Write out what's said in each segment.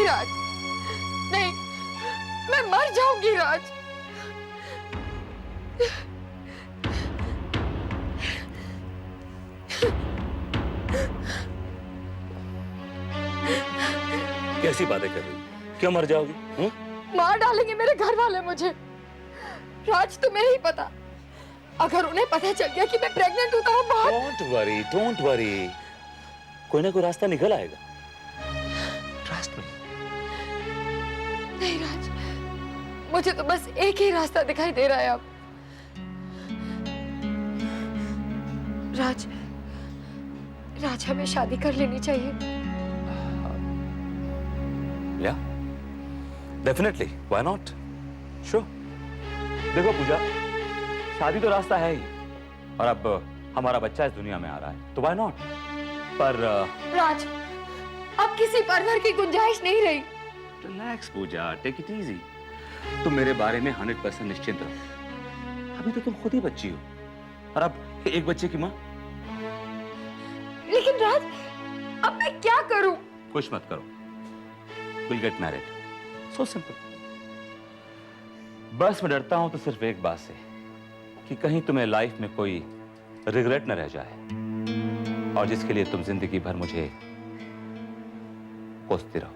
नहीं राज, नहीं, मैं मर जाऊंगी राज। कैसी बातें कर रही? क्यों मर जाओगी? मार डालेंगे मेरे घर वाले मुझे। राज तुम्हें नहीं पता, अगर उन्हें पता चल गया कि मैं प्रेग्नेंट हूं तो वो बहुत। डोंट वरी, कोई ना कोई रास्ता निकल आएगा। Trust me. नहीं राज, मुझे तो बस एक ही रास्ता दिखाई दे रहा है अब। राज, राज हमें शादी कर लेनी चाहिए। या डेफिनेटली, व्हाई नॉट? श्योर। देखो पूजा, शादी तो रास्ता है ही, और अब हमारा बच्चा इस दुनिया में आ रहा है, तो व्हाई नॉट? पर राज, अब किसी परवर की गुंजाइश नहीं रही। Relax Pooja, take it easy. तुम मेरे बारे में 100% निश्चिंत रहो। अभी तो तुम खुद ही बच्ची हो, और अब एक बच्चे की माँ। लेकिन राज, अब मैं क्या करूं? कुछ मत करो, we'll get married. So simple. बस मैं डरता हूं तो सिर्फ एक बात से, कि कहीं तुम्हें लाइफ में कोई रिग्रेट न रह जाए, और जिसके लिए तुम जिंदगी भर मुझे कोसती रहो।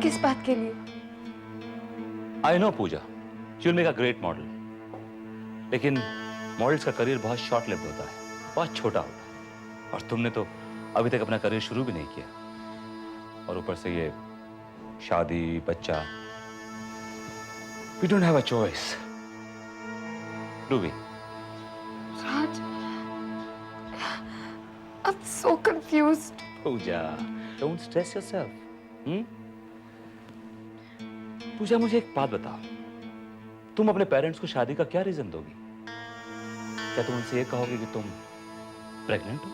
किस बात के लिए? I know Pooja, you'll make a great model. लेकिन मॉडल्स का करियर बहुत शॉर्ट लिव्ड होता है, बहुत छोटा होता है, और तुमने तो अभी तक अपना करियर शुरू भी नहीं किया, और ऊपर से ये शादी, बच्चा। We don't have a choice, do we? Raj, I'm so confused. Puja, don't stress yourself. पूजा, मुझे एक बात बताओ, तुम अपने पेरेंट्स को शादी का क्या रीजन दोगी? क्या तुम उनसे ये कहोगे कि तुम प्रेग्नेंट हो?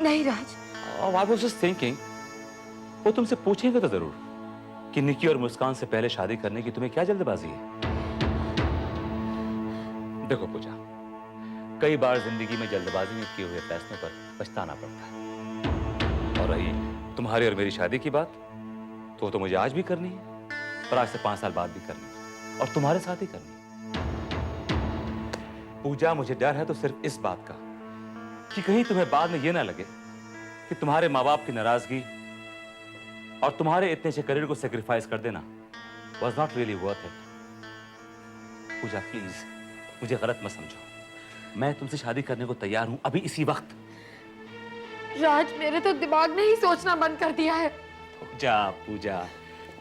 नहीं राज। I was just thinking, वो तुमसे पूछेंगे तो जरूर कि निकी और मुस्कान से पहले शादी करने की तुम्हें क्या जल्दबाजी है? देखो पूजा, कई बार जिंदगी में जल्दबाजी में किए हुए फैसलों पर पछताना पड़ता है, और रही तुम्हारी और मेरी शादी की बात, तो मुझे आज भी करनी है, और आज से 5 साल बाद भी करनी है, और तुम्हारे साथ ही करनी है। पूजा, मुझे डर है तो सिर्फ इस बात का कि कहीं तुम्हें बाद में यह ना लगे कि तुम्हारे माँ बाप की नाराजगी और तुम्हारे इतने से करियर को सेक्रीफाइस कर देना was not really worth it. Pooja please, मुझे गलत मत समझो, मैं तुमसे शादी करने को तैयार हूं अभी इसी वक्त। राज, मेरे तो दिमाग ने ही सोचना बंद कर दिया है। पूजा पूजा,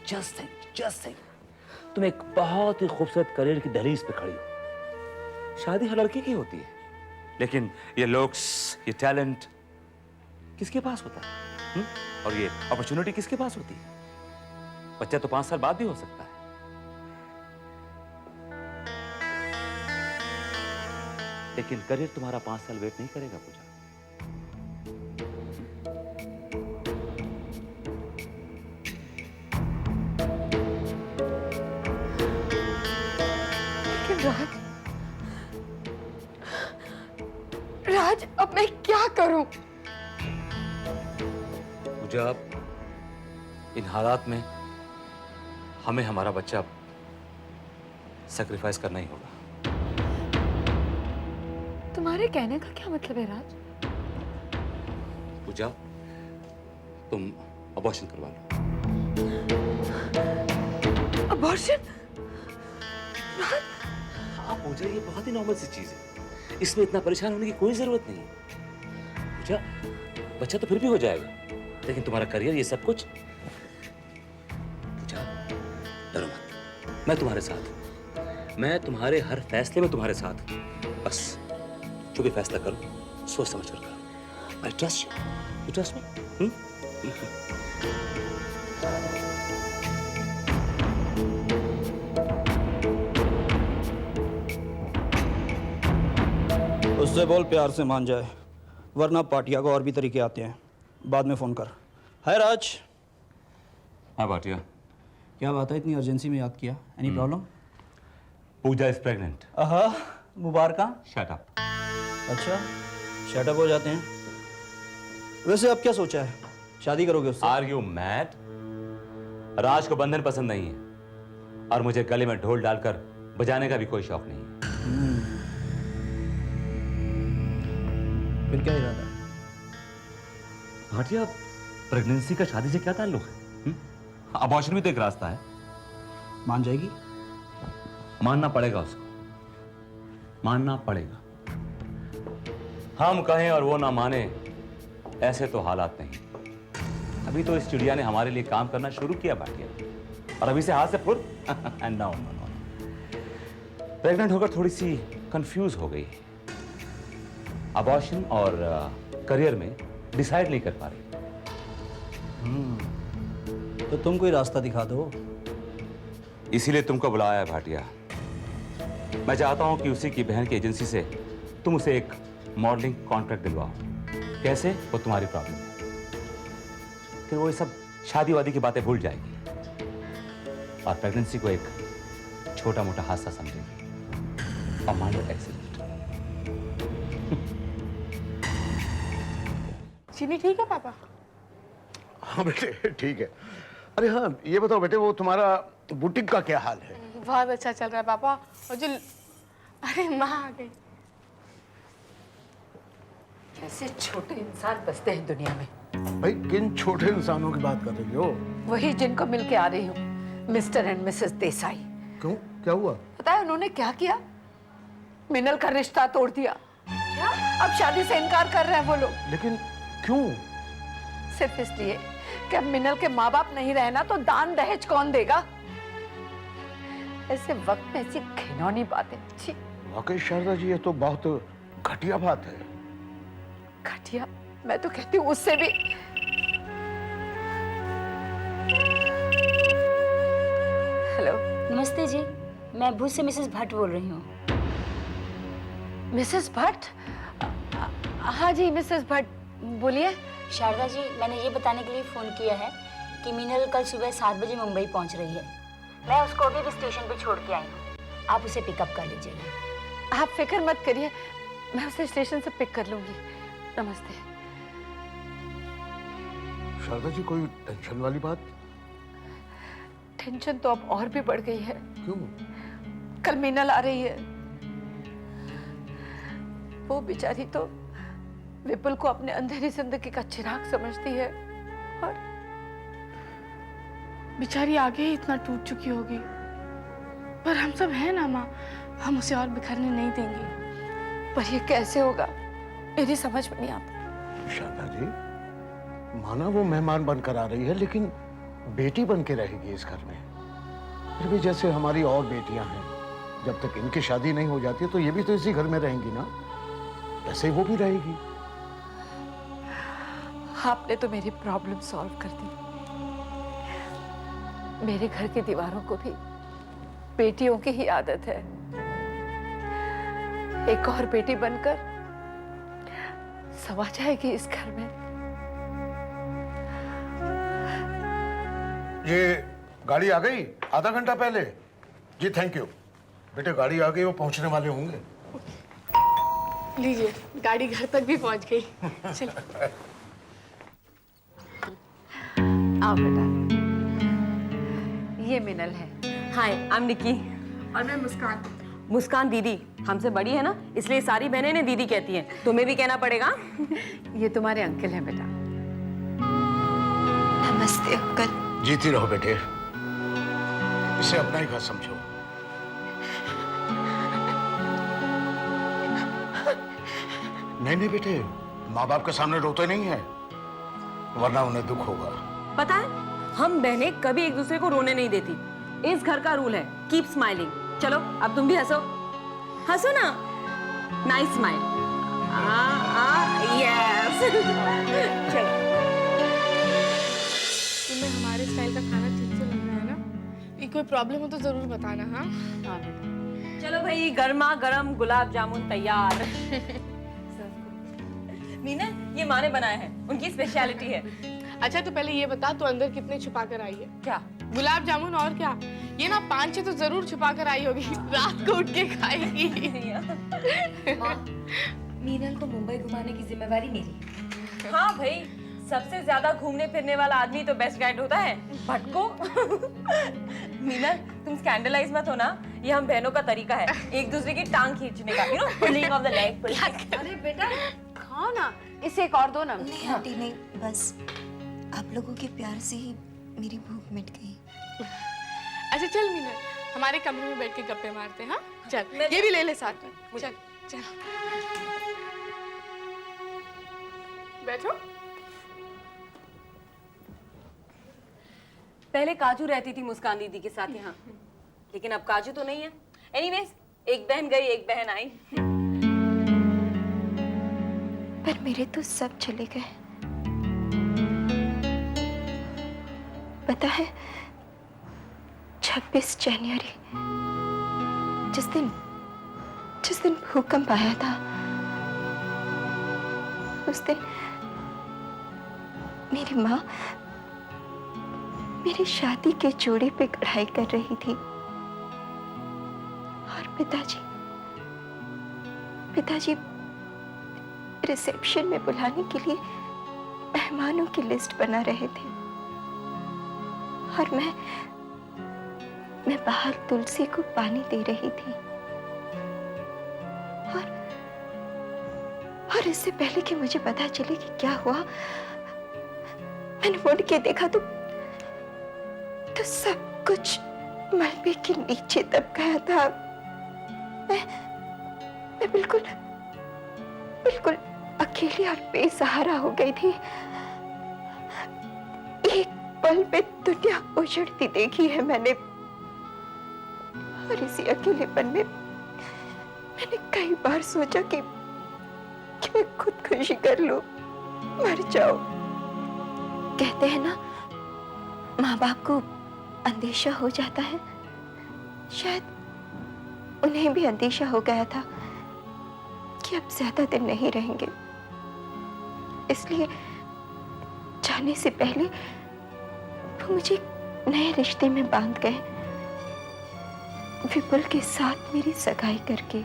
just think, तुम एक बहुत ही खूबसूरत करियर की दहलीज पे खड़ी हो। शादी हर लड़की की होती है, लेकिन ये लुक्स, ये टैलेंट किसके पास होता है? और ये अपॉर्चुनिटी किसके पास होती है? बच्चा तो 5 साल बाद भी हो सकता है। लेकिन करियर तुम्हारा 5 साल वेट नहीं करेगा पूजा। राज, अब मैं क्या करूं? पूजा, इन हालात में हमें हमारा बच्चा सैक्रिफाइस करना ही होगा। तुम्हारे कहने का क्या मतलब है राज? पूजा, तुम अबॉर्शन करवा लो। अबॉर्शन? हाँ पूजा, ये बहुत ही नॉर्मल सी चीज है, इसमें इतना परेशान होने की कोई जरूरत नहीं है। पूजा, बच्चा तो फिर भी हो जाएगा, लेकिन तुम्हारा करियर, ये सब कुछ। पूजा, डरो मत, मैं तुम्हारे साथ, मैं तुम्हारे हर फैसले में तुम्हारे साथ। बस जो भी फैसला करो सोच समझ कर करो। I trust you. You trust me? उससे बोल प्यार से मान जाए, वरना पाटिया को और भी तरीके आते हैं। बाद में फोन कर। हाय राज। हाँ पाटिया। क्या बात है, इतनी अर्जेंसी में याद किया? Any problem? Pooja is pregnant. मुबारक। Shut up. अच्छा, शट अप हो जाते हैं। वैसे अब क्या सोचा है, शादी करोगे उससे? Are you mad? राज को बंधन पसंद नहीं है और मुझे गले में ढोल डालकर बजाने का भी कोई शौक नहीं है। फिर क्या इरादा है? भाटिया, प्रेगनेंसी का शादी से क्या ताल्लुक है? अबॉर्शन भी तो एक रास्ता है। मान जाएगी? मानना पड़ेगा उसको, मानना पड़ेगा। हम कहें और वो ना माने, ऐसे तो हालात नहीं। अभी तो इस चिड़िया ने हमारे लिए काम करना शुरू किया भाटिया, और अभी से हाथ से फुर एंड नो। प्रेग्नेंट होकर थोड़ी सी कंफ्यूज हो गई, अबॉर्शन और करियर में डिसाइड नहीं कर पा रही। तो तुम कोई रास्ता दिखा दो। इसीलिए तुमको बुलाया है भाटिया। मैं चाहता हूं कि उसी की बहन की एजेंसी से तुम उसे एक मॉडलिंग कॉन्ट्रैक्ट दिलवाओ। कैसे? वो तुम्हारी प्रॉब्लम है। फिर वो ये सब शादी वादी की बातें भूल जाएगी और प्रेगनेंसी को एक छोटा मोटा हादसा समझेगी और माइनर एक्सीडेंट। चीनी ठीक है पापा? हाँ बेटे ठीक है। अरे हाँ, ये बताओ बेटे, वो तुम्हारा बुटीक का क्या हाल है? बहुत अच्छा चल रहा है पापा। और जो अरे माँ आ गई। कैसे छोटे इंसान बसते हैं दुनिया में। भाई किन छोटे इंसानों की बात कर रही हो? वही जिनको मिलके आ रही हूँ, मिस्टर एंड मिसेस देसाई। क्यों, क्या हुआ? पता है उन्होंने क्या किया? मिनल का रिश्ता तोड़ दिया। क्या? अब शादी से इनकार कर रहे हैं वो लोग। लेकिन क्यों? सिर्फ इसलिए कि अब मिनल के माँ बाप नहीं रहना तो दान दहेज कौन देगा। ऐसे वक्त में ऐसी घिनौनी बातें। छी। वाकई शारदा जी, ये तो बहुत घटिया बात है। घटिया? मैं तो कहती हूँ उससे भी। हेलो। नमस्ते जी, मैं भूज से मिसेस भट्ट बोल रही हूँ। मिसेस भट्ट? हाँ जी मिसेस भट्ट, बोलिए। शारदा जी, मैंने ये बताने के लिए फ़ोन किया है कि मीनल कल सुबह 7 बजे मुंबई पहुँच रही है। मैं उसको अभी भी स्टेशन पे छोड़ के आई हूँ। आप उसे पिकअप कर लीजिएगा। आप फिक्र मत करिए, मैं उसे स्टेशन से पिक कर लूंगी। नमस्ते। शारदा जी, कोई टेंशन वाली बात? टेंशन तो अब और भी बढ़ गई है। क्यों? कल मीनल आ रही है। वो बेचारी तो विपुल को अपने अंधेरी जिंदगी का चिराग समझती है और बेचारी आगे ही इतना टूट चुकी होगी, पर हम सब हैं ना माँ, हम उसे और बिखरने नहीं देंगे। पर ये कैसे होगा, मेरी समझ में नहीं आता। शारदा जी, माना वो मेहमान बनकर आ रही है, लेकिन बेटी बन के रहेगी इस घर में। फिर भी जैसे हमारी और बेटियां हैं, जब तक इनकी शादी नहीं हो जाती तो ये भी तो इसी घर में रहेंगी ना, वैसे ही वो भी रहेगी। आपने तो मेरी प्रॉब्लम सॉल्व कर दी। मेरे घर की दीवारों को भी बेटियों की ही आदत है। एक और बेटी बनकर समा जाएगी इस घर में। ये गाड़ी आ गई आधा घंटा पहले। जी थैंक यू। बेटे गाड़ी आ गई, वो पहुंचने वाले होंगे। लीजिए, गाड़ी घर तक भी पहुंच गई। चलो। आओ बेटा, ये मिनल है। हाय, आई एम निकी। और मैं मुस्कान। मुस्कान दीदी हमसे बड़ी है ना, इसलिए सारी बहनें इन्हें दीदी कहती हैं। तुम्हें भी कहना पड़ेगा। ये तुम्हारे अंकल हैं बेटा। नमस्ते अंकल। जीती रहो बेटे, इसे अपना ही घर समझो। नहीं नहीं बेटे, माँ बाप के सामने रोते नहीं है, वरना उन्हें दुख होगा। पता है, हम बहनें कभी एक दूसरे को रोने नहीं देती। इस घर का रूल है, कीप स्माइलिंग। चलो अब तुम भी हंसो, हंसो ना। Nice smile. यस। चलो। तुम्हें हमारे स्टाइल का खाना ठीक से लग रहा है ना? ये कोई प्रॉब्लम हो तो जरूर बताना। हाँ हाँ बेटा। चलो भाई, गर्मा गर्म गुलाब जामुन तैयार। मीना, ये माँ ने बनाया है, उनकी स्पेशलिटी है। अच्छा तो पहले ये बता, तू अंदर कितने छुपा कर आई है? क्या? गुलाब जामुन और क्या? ये ना 5-6 तो जरूर छुपा कर आई होगी, रात को उठ के खाएगी। मीनल को मुंबई घुमाने की जिम्मेवारी मेरी। हाँ भाई, सबसे ज्यादा घूमने फिरने वाला आदमी तो बेस्ट गाइड होता है, भटको। मीनल, तुम स्कैंडलाइज मत हो ना, ये हम बहनों का तरीका है, एक दूसरे की टांग खींचने का, पुलिंग ऑफ द लेग। अरे बेटा खाओ ना, इसे एक और दो ना। नहीं आंटी नहीं, बस आप लोगों के प्यार से ही मेरी भूख मिट गई। अच्छा चल मीनल, हमारे कमरे में बैठ के गप्पे मारते हैं। हाँ चल, ये भी ले ले साथ में। चल चल बैठो। पहले काजू रहती थी मुस्कान दीदी के साथ यहाँ, लेकिन अब काजू तो नहीं है। एनीवेज, एक बहन गई एक बहन आई। पर मेरे तो सब चले गए। पता है 26 जनवरी जिस दिन भूकंप आया था, उस दिन मेरी माँ मेरी शादी के जोड़े पे कढ़ाई कर रही थी और पिताजी रिसेप्शन में बुलाने के लिए मेहमानों की लिस्ट बना रहे थे और मैं बाहर तुलसी को पानी दे रही थी और इससे पहले कि मुझे पता चले कि क्या हुआ, मैंने मुड़ के देखा तो सब कुछ मलबे के नीचे दब गया था। मैं बिल्कुल अकेली और बेसहारा हो गई थी। एक पल में दुनिया उजड़ती देखी है मैंने, और इसी अकेलेपन में मैंने कई बार सोचा कि मैं खुदकुशी कर लूं, मर जाऊं। कहते हैं ना, माँ बाप को अंदेशा हो जाता है, शायद उन्हें भी अंदेशा हो गया था कि अब ज्यादा दिन नहीं रहेंगे। इसलिए जाने से पहले वो मुझे नए रिश्ते में बांध गए, विपुल के साथ मेरी सगाई करके।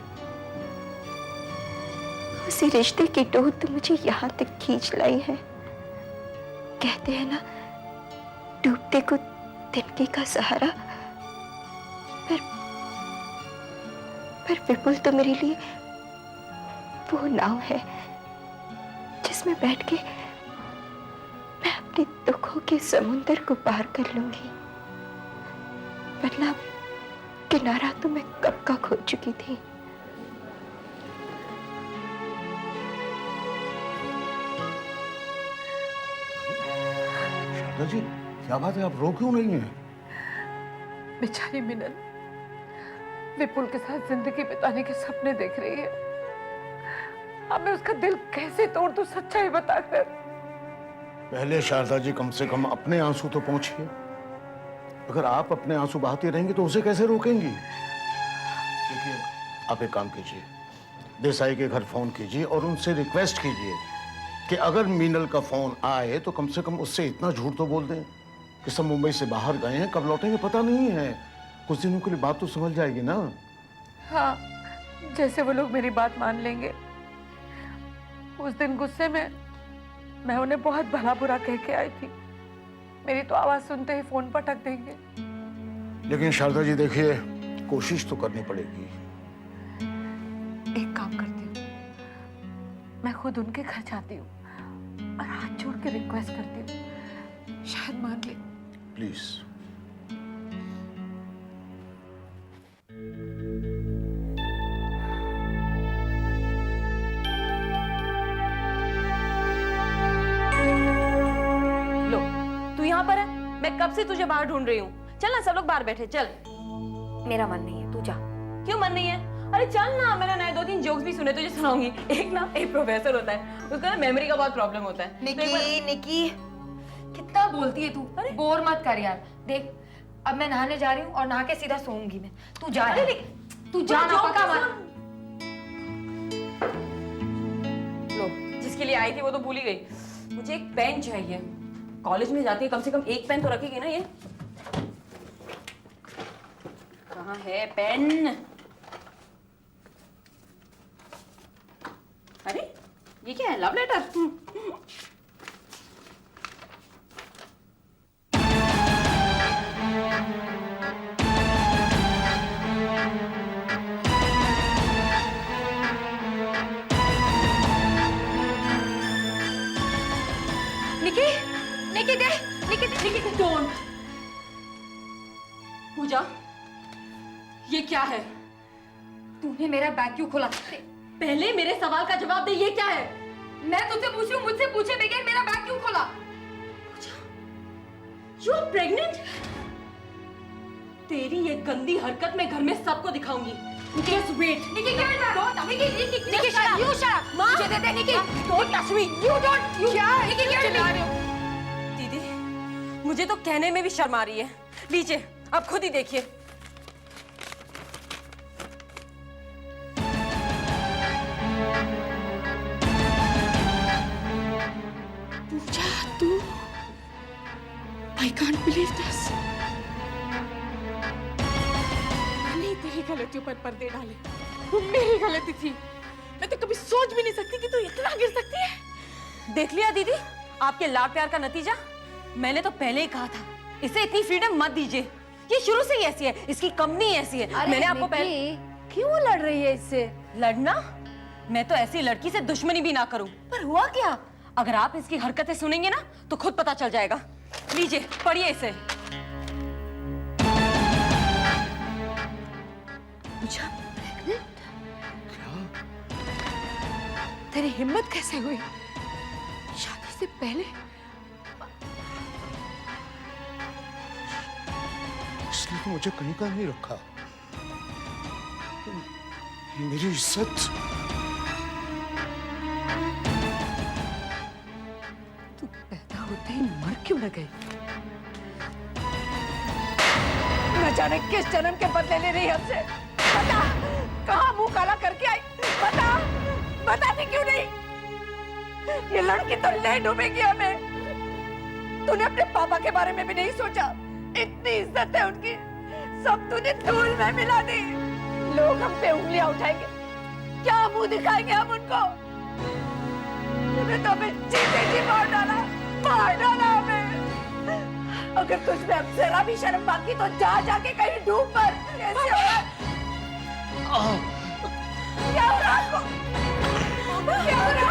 उसी रिश्ते की डोर तो मुझे यहाँ तक खींच लाई है। कहते हैं ना, डूबते को तिनके का सहारा, पर विपुल तो मेरे लिए वो नाव है जिसमें बैठ के मैं अपने दुखों के समुंदर को पार कर लूंगी, वरना किनारा तो मैं कब का खो चुकी थी। शारदा जी, क्या बात है, आप रो क्यों नहीं हैं? बेचारी मिनल विपुल के साथ जिंदगी बिताने के सपने देख रही है। अब मैं उसका दिल कैसे तोड़ दूं सच्चाई बताकर। पहले शारदा जी कम से कम अपने आंसू तो पोंछिए। अगर आप अपने आंसू बहाती रहेंगी तो उसे कैसे रोकेंगी? देखिए, आप एक काम कीजिए, देसाई के घर फोन कीजिए और उनसे रिक्वेस्ट कीजिए कि अगर मीनल का फोन आए तो कम से कम उससे इतना झूठ तो बोल दें कि सब मुंबई से बाहर गए हैं, कब लौटेंगे पता नहीं है। कुछ दिनों के लिए बात तो समझ जाएगी ना। हाँ, जैसे वो लोग मेरी बात मान लेंगे। उस दिन गुस्से में मैं उन्हें बहुत भला बुरा कह के आई थी, मेरी तो आवाज सुनते ही फोन पटक देंगे। लेकिन शारदा जी देखिए, कोशिश तो करनी पड़ेगी। एक काम करती हूँ, मैं खुद उनके घर जाती हूँ और हाथ जोड़ के रिक्वेस्ट करती हूँ, शायद मान ले। प्लीज। लो, तू यहाँ पर है, मैं कब से तुझे बाहर ढूंढ रही हूँ। चल ना, सब लोग बाहर बैठे, चल। मेरा मन नहीं है, तू जा। क्यों मन नहीं है? अरे चल ना, मैंने नए 2-3 जोक्स भी सुने, तुझे सुनाऊंगी। एक प्रोफेसर होता है, उसका ना मेमोरी का बहुत प्रॉब्लम होता है। निकी कितना बोलती है तू, बोर मत कर यार। देख, अब मैं नहाने जा रही हूँ और नहा के सीधा सोऊंगी मैं। तू जा, तू जा ना, पक्का मत। लो, जिसके लिए आई थी वो तो भूल ही गई। मुझे एक पेन चाहिए, कॉलेज में जाती है, कम से कम एक पेन तो रखेगी ना। ये कहाँ है पेन? अरे ये क्या है, love letter? Niki don't. Pooja, ये क्या है? तूने मेरा बैग क्यों खोला? पहले मेरे सवाल का जवाब दे, ये क्या है? मैं तुझसे पूछूं, मुझसे पूछे बगैर मेरा बैग क्यों खोला? You are pregnant? तेरी ये गंदी हरकत मैं घर में सबको दिखाऊंगी। Just wait. Nikki give it back. Nikki shut up. you shut up. माँ, मुझे दे दे निकी. don't touch me. you क्या है? निकी give it back. दीदी, मुझे तो कहने में भी शर्म आ रही है। लीजिए, आप खुद ही देखिए। पूजा, तू I can't believe this. मैंने तेरी गलतियों पर पर्दे डाले। वो मेरी गलती थी। मैं तो कभी सोच भी नहीं सकती कि तू इतना गिर सकती है। देख लिया दीदी, आपके लाड प्यार का नतीजा। मैंने तो पहले ही कहा था, इसे इतनी फ्रीडम मत दीजिए। ये शुरू से ही ऐसी है, इसकी कंपनी ऐसी है। मैंने आपको पहले क्यों लड़ रही है इससे? लड़ना? मैं तो ऐसी लड़की से दुश्मनी भी ना करूं। पर हुआ क्या? अगर आप इसकी हरकतें सुनेंगे ना तो खुद पता चल जाएगा। लीजिए, पढ़िए इसे। पूजा, प्रेग्नेंट? तेरी हिम्मत कैसे हुई? शादी से पहले? इसने तो मुझे कहीं का नहीं रखा। मेरी इज्जत। तू पैदा होते ही मर क्यों न गई? न जाने किस जन्म के बदले ले रही हमसे। बता, कहाँ मुंह काला करके आई? बता, बताती क्यों नहीं? ये लड़की तो ले डूबेगी हमें। तूने अपने पापा के बारे में भी नहीं सोचा। इतनी इज्जत है उनकी, सब तूने धूल में मिला दी। लोग हम पे उंगलियां उठाएंगे, क्या मुंह दिखाएंगे हम उनको? तूने तो हमें जीते जी मार डाला हमें। अगर तुझ में अब जरा भी शर्म बाकी तो जा जाके कहीं डूब मर। कैसे हो रहा? क्या हो रहा आपको? क्या हो रहा?